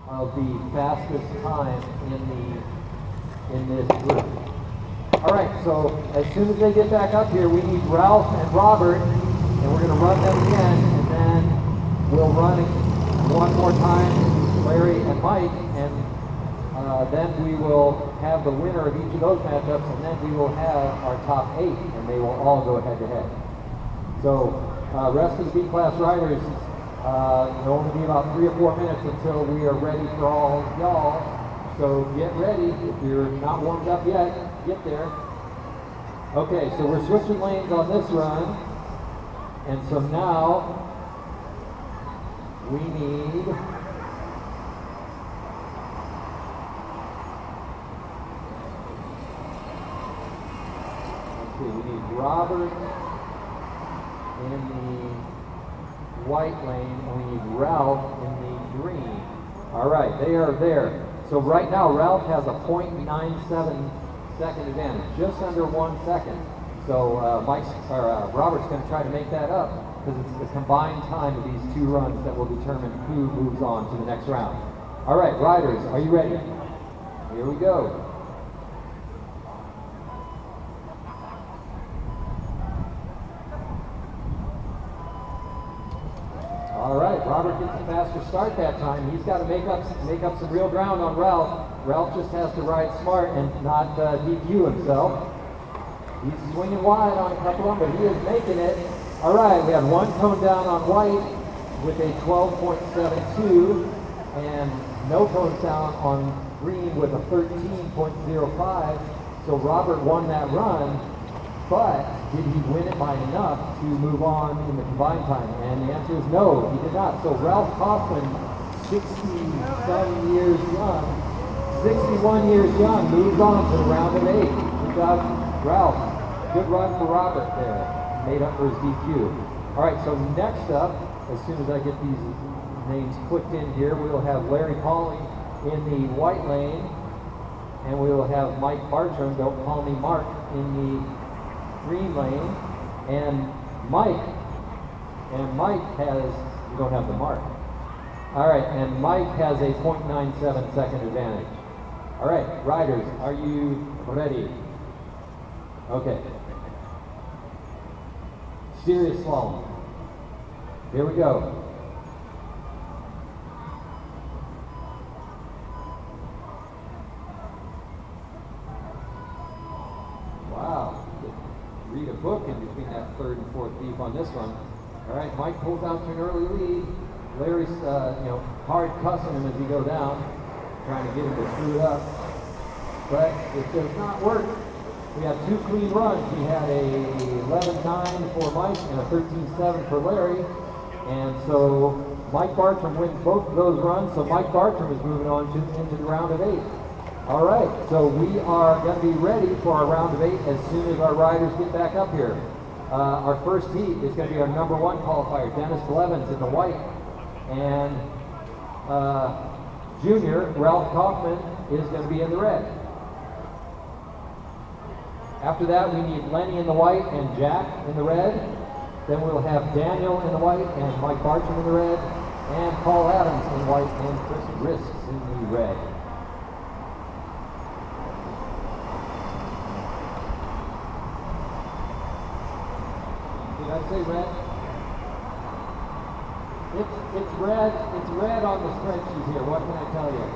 of the fastest time in this group. All right, so as soon as they get back up here, we need Ralph and Robert, and we're going to run them again, and then we'll run one more time, Larry and Mike, and then we will have the winner of each of those matchups, and then we will have our top 8, and they will all go head-to-head. So, rest of the B-class riders, it'll only be about 3 or 4 minutes until we are ready for all y'all. So get ready. If you're not warmed up yet, get there. Okay, so we're switching lanes on this run, and so now we need Robert in the white lane, and we need Ralph in the green. All right, they are there. So right now, Ralph has a 0.97 second advantage, just under 1 second. So Robert's going to try to make that up, because it's the combined time of these 2 runs that will determine who moves on to the next round. All right, riders, are you ready? Here we go. All right, Robert gets a faster start that time. He's got to make up some real ground on Ralph. Ralph just has to ride smart and not DQ himself. He's swinging wide on a couple of them, but he is making it. All right, we have 1 cone down on white with a 12.72, and no cones down on green with a 13.05. So Robert won that run, but did he win it by enough to move on in the combined time? And the answer is no, he did not. So Ralph Kaufman, 61 years young, moves on to the round of 8. Good job, Ralph. Good run for Robert there. Made up for his DQ. All right, so next up, as soon as I get these names clicked in here, we will have Larry Pauly in the white lane, and we will have Mike Bartram, don't call me Mark, in the green lane, and Mike has, you don't have the mark. All right, and Mike has a 0.97 second advantage. All right, riders, are you ready? Okay. Serious slalom. Here we go. Wow. Read a book in between that 3rd and 4th deep on this one. All right, Mike pulls out to an early lead. Larry's, hard cussing him as he go down, trying to get him to screw it up. But it does not work. We have 2 clean runs. We had a 11.9 for Mike and a 13.7 for Larry. And so Mike Bartram wins both of those runs. So Mike Bartram is moving on into the round of 8. All right, so we are going to be ready for our round of 8 as soon as our riders get back up here. Our first heat is going to be our number 1 qualifier, Dennis Blevins in the white. And junior, Ralph Kaufman, is going to be in the red. After that, we need Lenny in the white and Jack in the red. Then we'll have Daniel in the white and Mike Bartram in the red, and Paul Adams in white and Chris Risks in the red. Did I say red? It's red. It's red on the spreadsheet here. What can I tell you?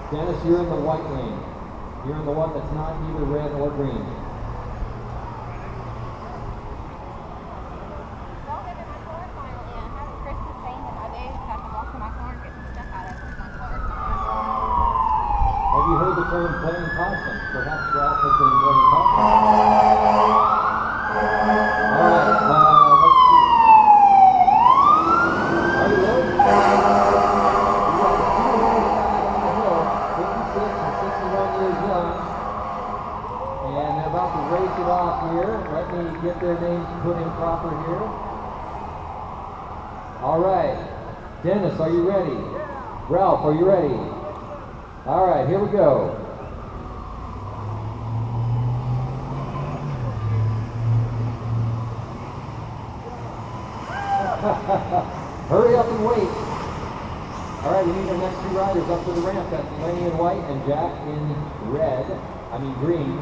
Dennis, you're in the white lane. You're in the one that's not either red or green. Have you heard the term playing possum? Perhaps Ralph has been playing possum. All right, let's see. Are you ready? Race it off here. Let me get their names put in proper here. All right. Dennis, are you ready? Ralph, are you ready? All right, here we go. Hurry up and wait. All right, we need our next two riders up to the ramp. That's Lenny in white and Jack in green.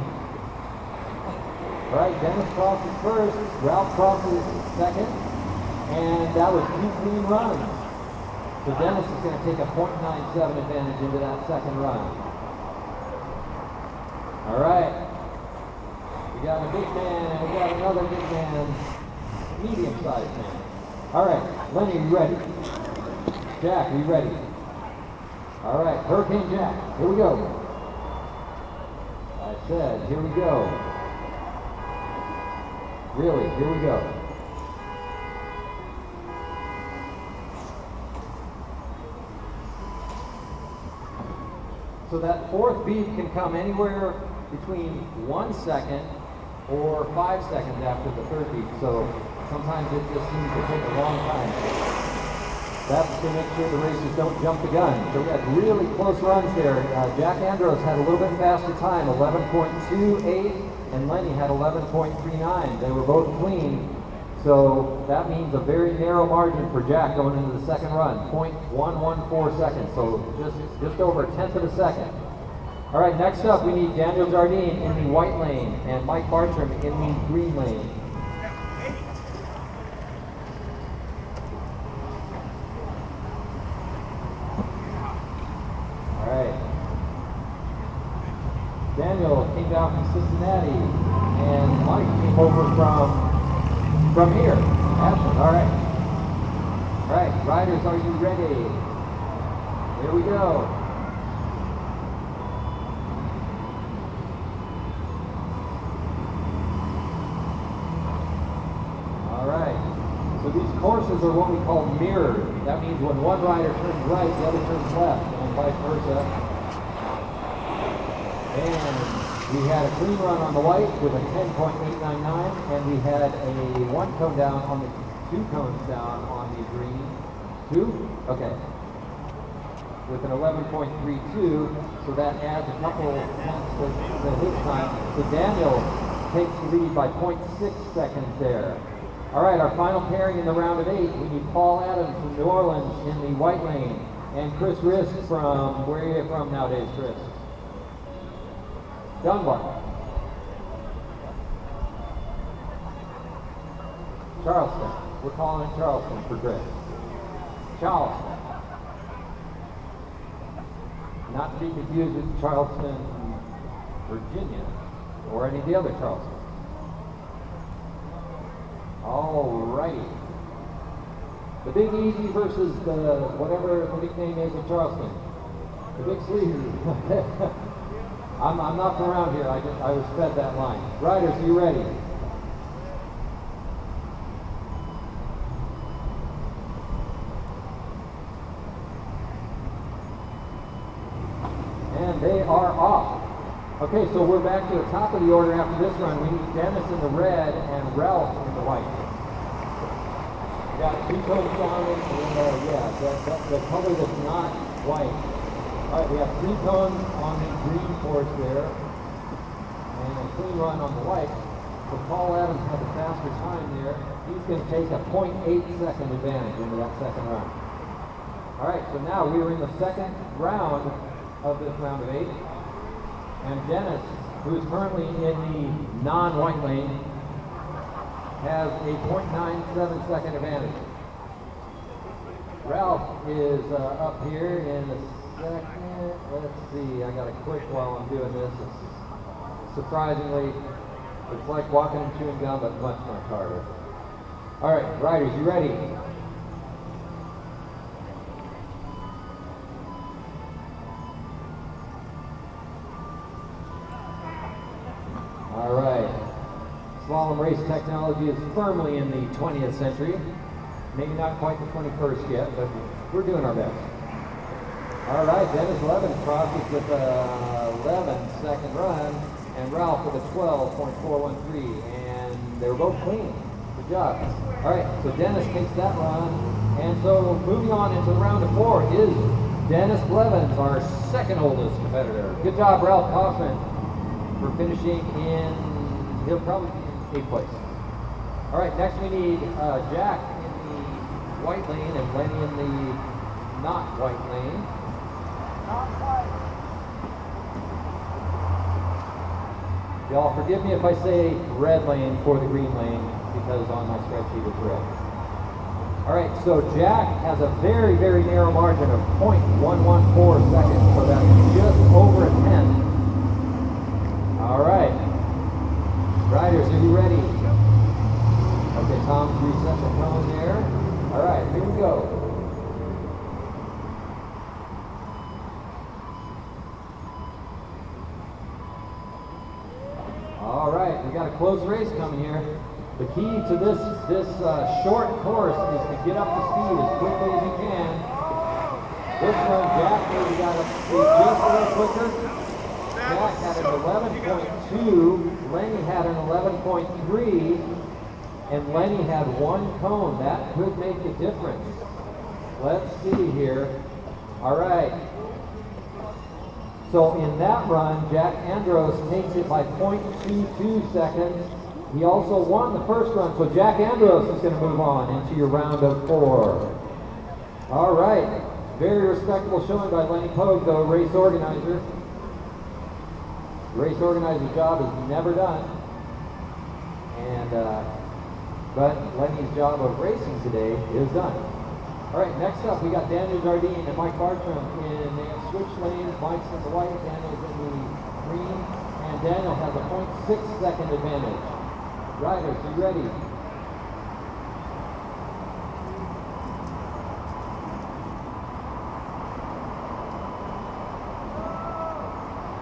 All right, Dennis crosses first, Ralph crosses second, and that was 2 clean runs. So Dennis is going to take a .97 advantage into that second run. All right, we got a big man and we got another big man, medium-sized man. All right, Lenny, you ready? Jack, are you ready? All right, Hurricane Jack, here we go. I said, here we go. Really, here we go. So that fourth beat can come anywhere between 1 second or 5 seconds after the third beat. So sometimes it just seems to take a long time. That's to make sure the racers don't jump the gun. So we had really close runs there. Jack Andros had a little bit faster time, 11.28, and Lenny had 11.39. They were both clean. So that means a very narrow margin for Jack going into the second run, 0.114 seconds. So just over a tenth of a second. All right, next up we need Daniel Jardine in the white lane and Mike Bartram in the green lane. Daniel came down from Cincinnati, and Mike came over from here, Ashland. All right, riders, are you ready? Here we go. All right, so these courses are what we call mirrored. That means when one rider turns right, the other turns left, and vice versa. And we had a clean run on the white with a 10.899, and we had a 1 cone down on the 2 cones down on the green. 2? Okay. With an 11.32, so that adds a couple tenths to his time. So Daniel takes the lead by 0.6 seconds there. All right, our final pairing in the round of 8, we need Paul Adams from New Orleans in the white lane, and Chris Risk from, where are you from nowadays, Chris? Dunbar. Charleston. We're calling it Charleston for Chris. Charleston. Not to be confused with Charleston, Virginia, or any of the other Charlestons. All righty. The Big Easy versus the whatever the nickname is of Charleston. The Big Sleazy. I'm not from around here. I was fed that line. Riders, are you ready? And they are off. Okay, so we're back to the top of the order after this run. We need Dennis in the red and Ralph in the white. We got 2 cones down in the color that's not white. All right, we have 3 cones on the green course there, and a clean run on the white. So Paul Adams had a faster time there. He's going to take a 0.8 second advantage into that second run. All right, so now we are in the second round of this round of 8, and Dennis, who is currently in the non-white lane, has a 0.97 second advantage. Ralph is up here in the second. Let's see, I got to click while I'm doing this. Surprisingly, it's like walking and chewing gum, but much harder. All right, riders, you ready? All right. Slalom race technology is firmly in the 20th century. Maybe not quite the 21st yet, but we're doing our best. All right, Dennis Levin crosses with a 11-second run, and Ralph with a 12.413, and they were both clean. Good job. All right, so Dennis takes that run, and so moving on into the round of 4 is Dennis Blevins, our second oldest competitor. Good job, Ralph Kaufman, for finishing in, he'll probably be in 8th place. All right, next we need Jack in the white lane and Lenny in the not white lane. Y'all forgive me if I say red lane for the green lane because on my spreadsheet it's red. All right, so Jack has a very, very narrow margin of 0.114 seconds, so that's just over a 10th. All right, riders, are you ready? Okay, Tom's reset the cone there. All right, here we go. All right, we got a close race coming here. The key to this short course is to get up to speed as quickly as you can. This one, Jack maybe got up to speed just a little quicker. Jack had an 11.2, Lenny had an 11.3, and Lenny had one cone. That could make a difference. Let's see here. All right. So in that run, Jack Andros takes it by 0.22 seconds. He also won the first run, so Jack Andros is going to move on into your round of 4. All right. Very respectable showing by Lenny Pogue, though, race organizer. Race organizer's job is never done. And but Lenny's job of racing today is done. All right, next up we got Daniel Jardine and Mike Bartram in the switch lanes. Mike's in the white, Daniel's in the green, and Daniel has a 0.6 second advantage. Riders, are you ready?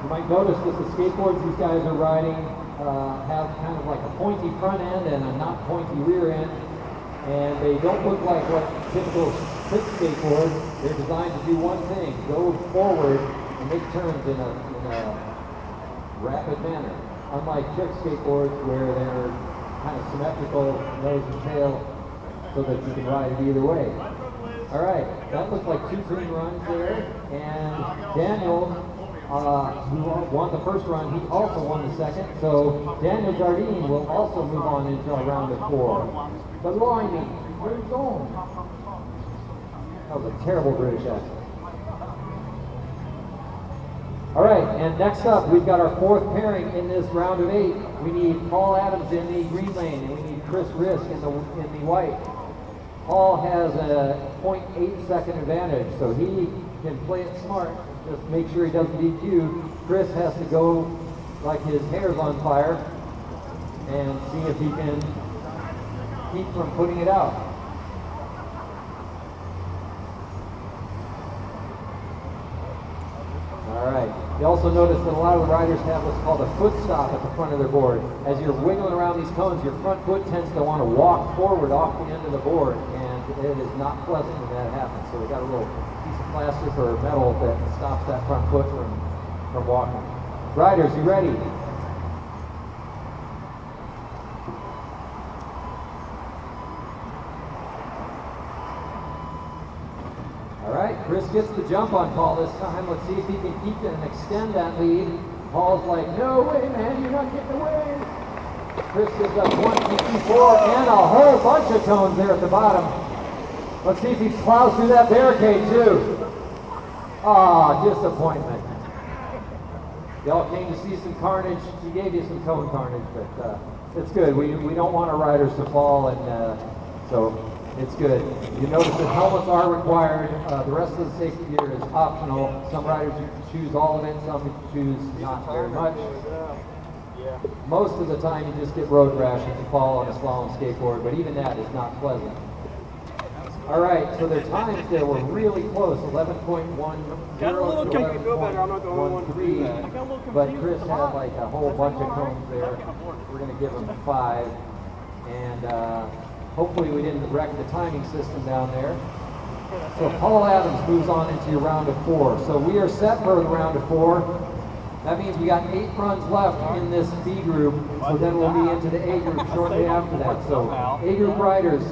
You might notice that the skateboards these guys are riding have kind of like a pointy front end and a not pointy rear end. And they don't look like what typical trick skateboards. They're designed to do one thing, go forward and make turns in a rapid manner. Unlike trick skateboards where they're kind of symmetrical, nose and tail, so that you can ride it either way. All right, that looked like 2 clean runs there. And Daniel, who won the first run, he also won the second. So Daniel Jardine will also move on into a round of 4. But blimey, where are you going? That was a terrible British accent. All right, and next up, we've got our 4th pairing in this round of 8. We need Paul Adams in the green lane, and we need Chris Risk in the white. Paul has a 0.8 second advantage, so he can play it smart. Just make sure he doesn't DQ. Chris has to go like his hair's on fire and see if he can keep from putting it out. All right. You also notice that a lot of the riders have what's called a foot stop at the front of their board. As you're wiggling around these cones, your front foot tends to want to walk forward off the end of the board, and it is not pleasant when that happens. So we got a little piece of plastic or metal that stops that front foot from walking. Riders, you ready? All right, Chris gets the jump on Paul this time. Let's see if he can keep it and extend that lead. Paul's like, no way, man, you're not getting away. Chris gives up 1, 2, 3, 4, and a whole bunch of cones there at the bottom. Let's see if he plows through that barricade too. Ah, disappointment. Y'all came to see some carnage. He gave you some cone carnage, but it's good. We don't want our riders to fall, and so it's good. You notice that helmets are required. The rest of the safety gear is optional. Some riders you can choose all of it, some you can choose not very much. Most of the time you just get road rash if you fall on a slalom skateboard, but even that is not pleasant. All right, so their times there were really close, 11.10 to 11.13, but Chris had like a whole bunch of cones there. We're going to give him 5, and hopefully we didn't wreck the timing system down there. So Paul Adams moves on into your round of 4. So we are set for the round of 4. That means we got 8 runs left in this B group, so then we'll be into the A group shortly after that. So A group riders,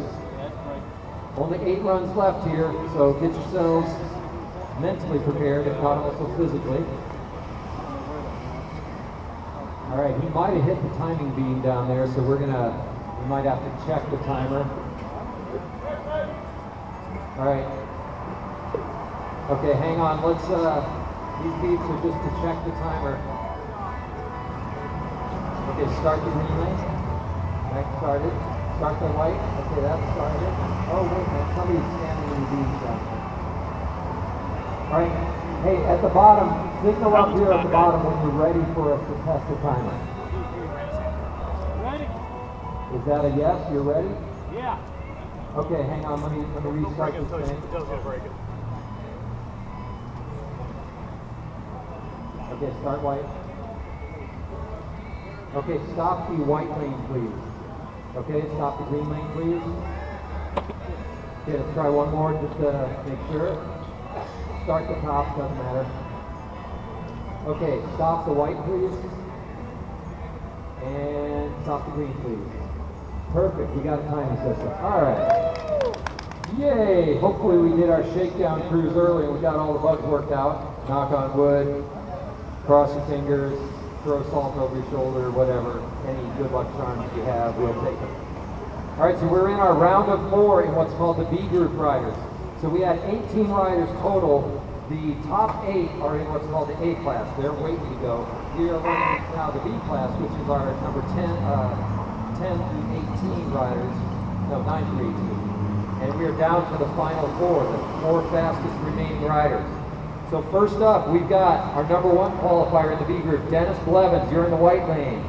only 8 runs left here, so get yourselves mentally prepared, if not also physically. All right, he might have hit the timing beam down there, so we might have to check the timer. All right. Okay, hang on. Let's, these beeps are just to check the timer. Okay, start the green lane. That started. Start the white. Okay, that started. Oh, wait a minute. Somebody's standing in the beeps down there. All right. Hey, at the bottom, signal up here at the bottom when you're ready for us to test the timer. Ready? Is that a yes? You're ready? Yeah. Okay, hang on. Let me restart this thing. Okay, start white. Okay, stop the white lane, please. Okay, stop the green lane, please. Okay, let's try one more just to make sure. Start the top, doesn't matter. Okay, stop the white, please. And stop the green, please. Perfect, we got a timing system. All right. Yay! Hopefully we did our shakedown cruise early and we got all the bugs worked out. Knock on wood. Cross your fingers. Throw salt over your shoulder, whatever. Any good luck charms you have, we'll take them. All right, so we're in our round of 4 in what's called the B group riders. So we had 18 riders total. The top 8 are in what's called the A class. They're waiting to go. We are running now the B class, which is our number 10 through 18 riders. No, 9 through 18. And we are down to the final 4, the 4 fastest remaining riders. So first up, we've got our number 1 qualifier in the B group, Dennis Blevins. You're in the white lane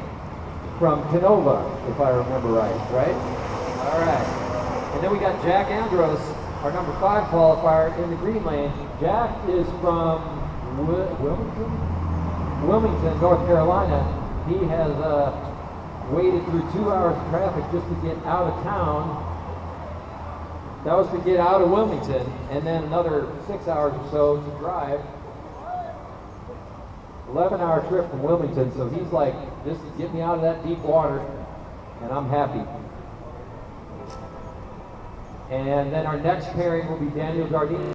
from Canova, if I remember right? All right. And then we got Jack Andros, our number 5 qualifier in the green lane. Jack is from Wilmington, North Carolina. He has waited through 2 hours of traffic just to get out of town. That was to get out of Wilmington, and then another 6 hours or so to drive. 11-hour trip from Wilmington, so he's like, just get me out of that deep water, and I'm happy. And then our next pairing will be Daniel Jardine.